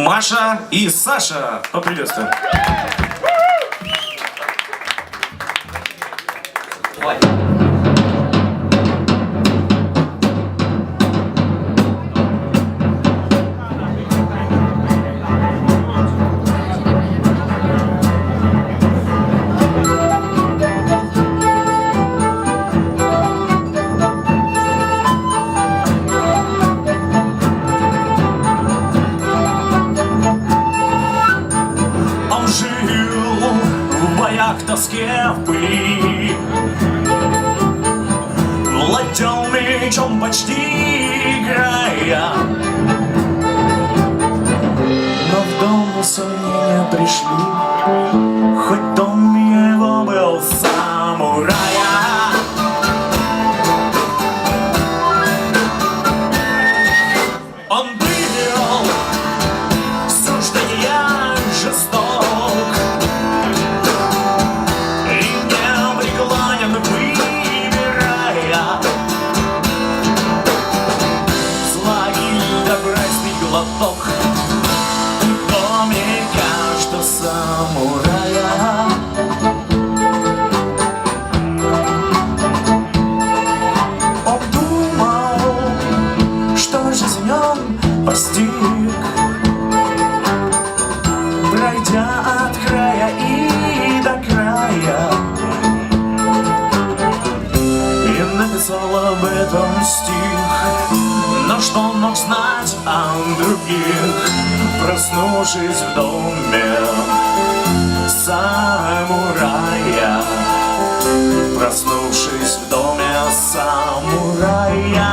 Маша и Саша. Поприветствуем. В боях, тоске, в пыли владел мечом, почти играя. Но в дом сомнения пришли, хоть дом его был самурая. Он был суждения жесток, глоток в доме каждого самурая. Он думал, что жизнь он постиг, пройдя от края и до края, и написал об этом стих. Но что он мог знать о других, проснувшись в доме самурая, проснувшись в доме самурая.